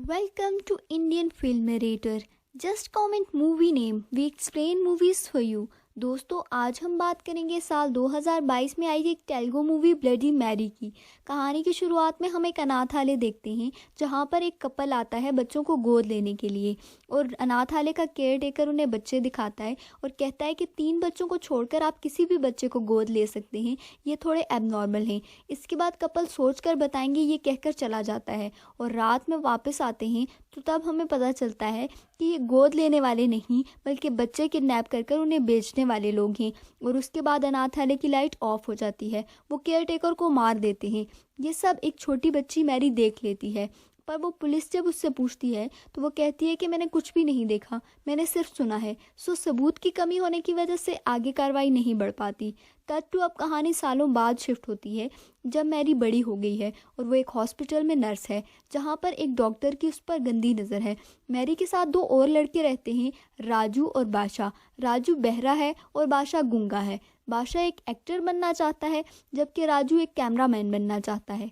Welcome to Indian Film Narrator. Just comment movie name. We explain movies for you. दोस्तों आज हम बात करेंगे साल 2022 में आई एक तेलुगु मूवी ब्लडी मैरी की। कहानी की शुरुआत में हम एक अनाथालय देखते हैं जहां पर एक कपल आता है बच्चों को गोद लेने के लिए और अनाथालय का केयर टेकर उन्हें बच्चे दिखाता है और कहता है कि 3 बच्चों को छोड़कर आप किसी भी बच्चे को गोद ले सकते हैं, ये थोड़े एबनॉर्मल हैं। इसके बाद कपल सोचकर बताएंगे ये कहकर चला जाता है और रात में वापस आते हैं तो तब हमें पता चलता है कि ये गोद लेने वाले नहीं बल्कि बच्चे किडनैप कर उन्हें बेचने वाले लोग हैं। और उसके बाद अनाथालय की लाइट ऑफ हो जाती है, वो केयर टेकर को मार देते हैं। ये सब एक छोटी बच्ची मैरी देख लेती है, पर वो पुलिस जब उससे पूछती है तो वो कहती है कि मैंने कुछ भी नहीं देखा, मैंने सिर्फ सुना है। सबूत की कमी होने की वजह से आगे कार्रवाई नहीं बढ़ पाती। कट टू अब कहानी सालों बाद शिफ्ट होती है जब मैरी बड़ी हो गई है और वो एक हॉस्पिटल में नर्स है जहाँ पर एक डॉक्टर की उस पर गंदी नज़र है। मैरी के साथ 2 और लड़के रहते हैं, राजू और बादशाह। राजू बहरा है और बादशाह गूंगा है। बादशाह एक एक्टर बनना चाहता है जबकि राजू एक कैमरामैन बनना चाहता है।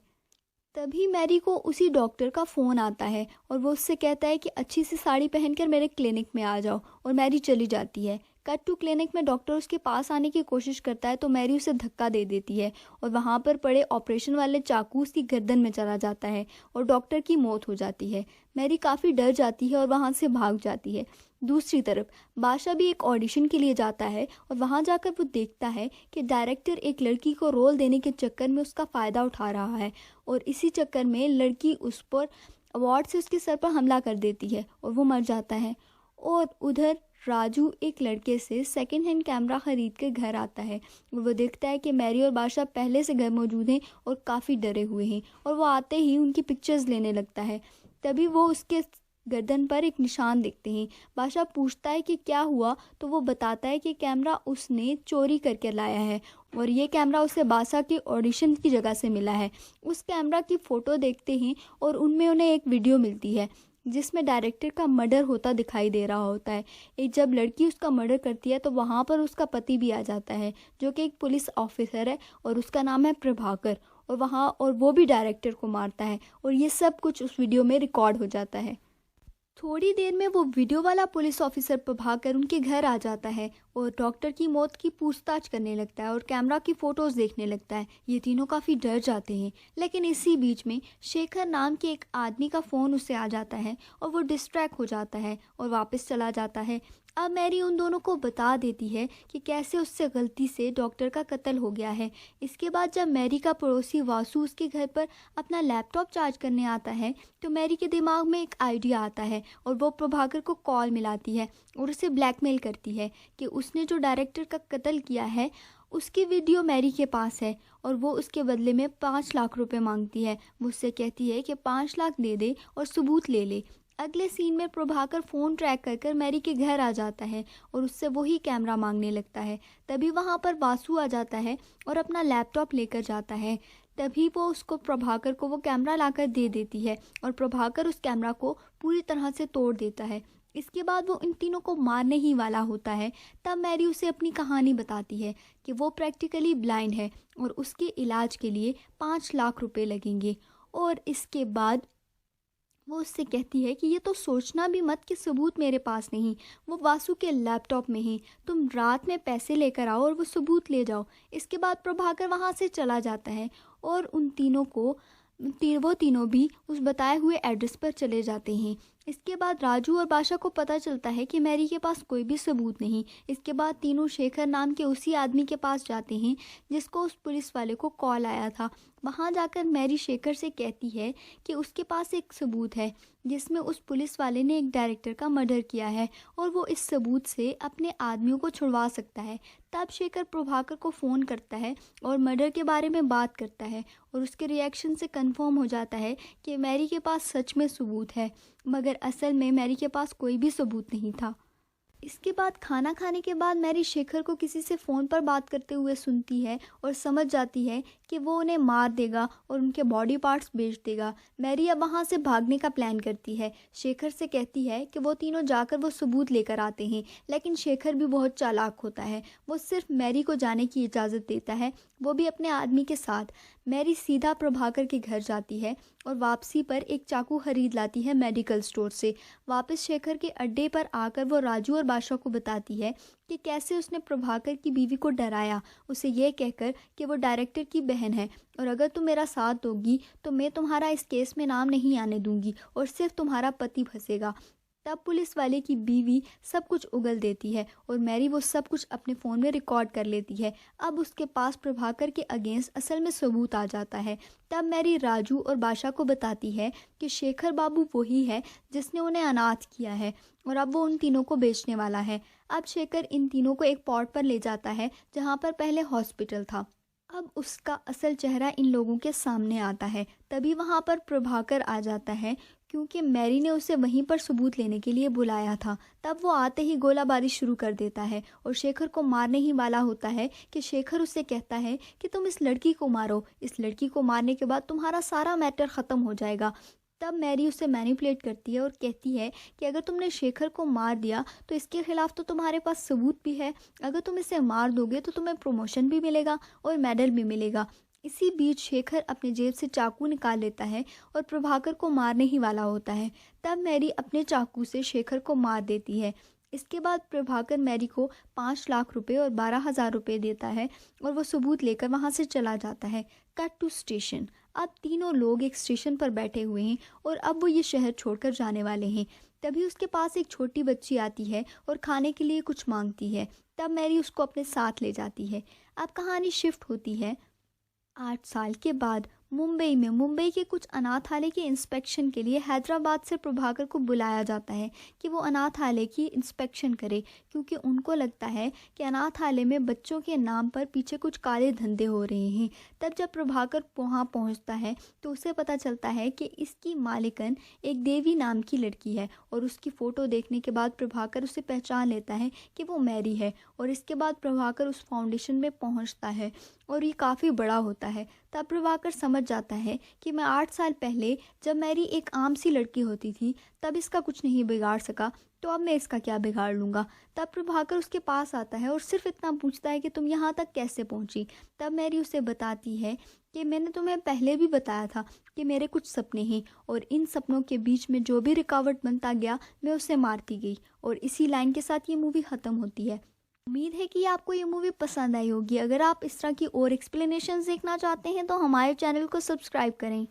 तभी मैरी को उसी डॉक्टर का फ़ोन आता है और वो उससे कहता है कि अच्छी सी साड़ी पहनकर मेरे क्लिनिक में आ जाओ, और मैरी चली जाती है। कट टू क्लिनिक में डॉक्टर उसके पास आने की कोशिश करता है तो मैरी उसे धक्का दे देती है और वहाँ पर पड़े ऑपरेशन वाले चाकू उसकी गर्दन में चला जाता है और डॉक्टर की मौत हो जाती है। मैरी काफ़ी डर जाती है और वहाँ से भाग जाती है। दूसरी तरफ बादशाह भी एक ऑडिशन के लिए जाता है और वहाँ जाकर वो देखता है कि डायरेक्टर एक लड़की को रोल देने के चक्कर में उसका फ़ायदा उठा रहा है और इसी चक्कर में लड़की उस पर अवार्ड से उसके सर पर हमला कर देती है और वो मर जाता है। और उधर राजू एक लड़के से सेकंड हैंड कैमरा ख़रीद कर घर आता है और वो देखता है कि मैरी और बादशाह पहले से घर मौजूद हैं और काफ़ी डरे हुए हैं और वो आते ही उनकी पिक्चर्स लेने लगता है। तभी वो उसके गर्दन पर एक निशान देखते हैं। बादशाह पूछता है कि क्या हुआ तो वो बताता है कि कैमरा उसने चोरी करके लाया है और ये कैमरा उसे बादशाह के ऑडिशन की जगह से मिला है। उस कैमरा की फ़ोटो देखते हैं और उनमें उन्हें एक वीडियो मिलती है जिसमें डायरेक्टर का मर्डर होता दिखाई दे रहा होता है। एक जब लड़की उसका मर्डर करती है तो वहाँ पर उसका पति भी आ जाता है जो कि एक पुलिस ऑफिसर है और उसका नाम है प्रभाकर, और वो भी डायरेक्टर को मारता है और ये सब कुछ उस वीडियो में रिकॉर्ड हो जाता है। थोड़ी देर में वो वीडियो वाला पुलिस ऑफिसर भागकर उनके घर आ जाता है और डॉक्टर की मौत की पूछताछ करने लगता है और कैमरा की फ़ोटोज़ देखने लगता है। ये तीनों काफ़ी डर जाते हैं, लेकिन इसी बीच में शेखर नाम के एक आदमी का फ़ोन उसे आ जाता है और वो डिस्ट्रैक्ट हो जाता है और वापस चला जाता है। अब मैरी उन दोनों को बता देती है कि कैसे उससे गलती से डॉक्टर का कत्ल हो गया है। इसके बाद जब मैरी का पड़ोसी वासु उसके घर पर अपना लैपटॉप चार्ज करने आता है तो मैरी के दिमाग में एक आइडिया आता है और वो प्रभाकर को कॉल मिलाती है और उसे ब्लैकमेल करती है कि उसने जो डायरेक्टर का कत्ल किया है उसकी वीडियो मैरी के पास है और वो उसके बदले में 5 लाख रुपए मांगती है। वो उससे कहती है कि 5 लाख दे दे और सबूत ले ले। अगले सीन में प्रभाकर फ़ोन ट्रैक कर मैरी के घर आ जाता है और उससे वही कैमरा मांगने लगता है। तभी वहाँ पर वासु आ जाता है और अपना लैपटॉप लेकर जाता है। तभी वो उसको प्रभाकर को वो कैमरा लाकर दे देती है और प्रभाकर उस कैमरा को पूरी तरह से तोड़ देता है। इसके बाद वो इन तीनों को मारने ही वाला होता है। तब मैरी उसे अपनी कहानी बताती है कि वो प्रैक्टिकली ब्लाइंड है और उसके इलाज के लिए 5 लाख रुपए लगेंगे। और इसके बाद वो उससे कहती है कि ये तो सोचना भी मत कि सबूत मेरे पास नहीं, वो वासु के लैपटॉप में ही, तुम रात में पैसे लेकर आओ और वो सबूत ले जाओ। इसके बाद प्रभाकर वहाँ से चला जाता है और वो तीनों भी उस बताए हुए एड्रेस पर चले जाते हैं। इसके बाद राजू और बादशाह को पता चलता है कि मैरी के पास कोई भी सबूत नहीं। इसके बाद तीनों शेखर नाम के उसी आदमी के पास जाते हैं जिसको उस पुलिस वाले को कॉल आया था। वहाँ जाकर मैरी शेखर से कहती है कि उसके पास एक सबूत है जिसमें उस पुलिस वाले ने एक डायरेक्टर का मर्डर किया है और वो इस सबूत से अपने आदमियों को छुड़वा सकता है। तब शेखर प्रभाकर को फ़ोन करता है और मर्डर के बारे में बात करता है और उसके रिएक्शन से कंफर्म हो जाता है कि मैरी के पास सच में सबूत है, मगर असल में मैरी के पास कोई भी सबूत नहीं था। इसके बाद खाना खाने के बाद मैरी शेखर को किसी से फ़ोन पर बात करते हुए सुनती है और समझ जाती है कि वो उन्हें मार देगा और उनके बॉडी पार्ट्स बेच देगा। मैरी अब वहाँ से भागने का प्लान करती है। शेखर से कहती है कि वो तीनों जाकर वो सबूत लेकर आते हैं, लेकिन शेखर भी बहुत चालाक होता है। वो सिर्फ मैरी को जाने की इजाज़त देता है, वो भी अपने आदमी के साथ। मैरी सीधा प्रभाकर के घर जाती है और वापसी पर एक चाकू खरीद लाती है मेडिकल स्टोर से। वापस शेखर के अड्डे पर आकर वो राजू और बादशाह को बताती है कि कैसे उसने प्रभाकर की बीवी को डराया, उसे यह कहकर कि वो डायरेक्टर की बहन है और अगर तुम मेरा साथ दोगी तो मैं तुम्हारा इस केस में नाम नहीं आने दूंगी और सिर्फ तुम्हारा पति फंसेगा। तब पुलिस वाले की बीवी सब कुछ उगल देती है और मैरी वो सब कुछ अपने फ़ोन में रिकॉर्ड कर लेती है। अब उसके पास प्रभाकर के अगेंस्ट असल में सबूत आ जाता है। तब मैरी राजू और बादशाह को बताती है कि शेखर बाबू वही है जिसने उन्हें अनाथ किया है और अब वो उन तीनों को बेचने वाला है। अब शेखर इन तीनों को एक पॉट पर ले जाता है जहाँ पर पहले हॉस्पिटल था। अब उसका असल चेहरा इन लोगों के सामने आता है। तभी वहाँ पर प्रभाकर आ जाता है क्योंकि मैरी ने उसे वहीं पर सबूत लेने के लिए बुलाया था। तब वो आते ही गोलाबारी शुरू कर देता है और शेखर को मारने ही वाला होता है कि शेखर उससे कहता है कि तुम इस लड़की को मारो, इस लड़की को मारने के बाद तुम्हारा सारा मैटर ख़त्म हो जाएगा। तब मैरी उसे मैनिपुलेट करती है और कहती है कि अगर तुमने शेखर को मार दिया तो इसके खिलाफ तो तुम्हारे पास सबूत भी है, अगर तुम इसे मार दोगे तो तुम्हें प्रमोशन भी मिलेगा और मेडल भी मिलेगा। इसी बीच शेखर अपने जेब से चाकू निकाल लेता है और प्रभाकर को मारने ही वाला होता है। तब मैरी अपने चाकू से शेखर को मार देती है। इसके बाद प्रभाकर मैरी को 5 लाख रुपए और 12,000 रुपये देता है और वो सबूत लेकर वहाँ से चला जाता है। Cut to station. अब तीनों लोग एक स्टेशन पर बैठे हुए हैं और अब वो ये शहर छोड़कर जाने वाले हैं। तभी उसके पास एक छोटी बच्ची आती है और खाने के लिए कुछ मांगती है। तब मैरी उसको अपने साथ ले जाती है। अब कहानी शिफ्ट होती है 8 साल के बाद मुंबई में। मुंबई के कुछ अनाथालय के इंस्पेक्शन के लिए हैदराबाद से प्रभाकर को बुलाया जाता है कि वो अनाथालय की इंस्पेक्शन करे, क्योंकि उनको लगता है कि अनाथालय में बच्चों के नाम पर पीछे कुछ काले धंधे हो रहे हैं। तब जब प्रभाकर वहाँ पहुँचता है तो उसे पता चलता है कि इसकी मालिकन एक देवी नाम की लड़की है और उसकी फ़ोटो देखने के बाद प्रभाकर उसे पहचान लेता है कि वो मैरी है। और इसके बाद प्रभाकर उस फाउंडेशन में पहुँचता है और ये काफ़ी बड़ा होता है। तब प्रभाकर समझ जाता है कि मैं 8 साल पहले जब मैरी एक आम सी लड़की होती थी तब इसका कुछ नहीं बिगाड़ सका, तो अब मैं इसका क्या बिगाड़ लूँगा। तब प्रभाकर उसके पास आता है और सिर्फ इतना पूछता है कि तुम यहाँ तक कैसे पहुँची। तब मैरी उसे बताती है कि मैंने तुम्हें पहले भी बताया था कि मेरे कुछ सपने हैं और इन सपनों के बीच में जो भी रुकावट बनता गया मैं उसे मारती गई। और इसी लाइन के साथ ये मूवी ख़त्म होती है। उम्मीद है कि आपको ये मूवी पसंद आई होगी। अगर आप इस तरह की और एक्सप्लेनेशंस देखना चाहते हैं तो हमारे चैनल को सब्सक्राइब करें।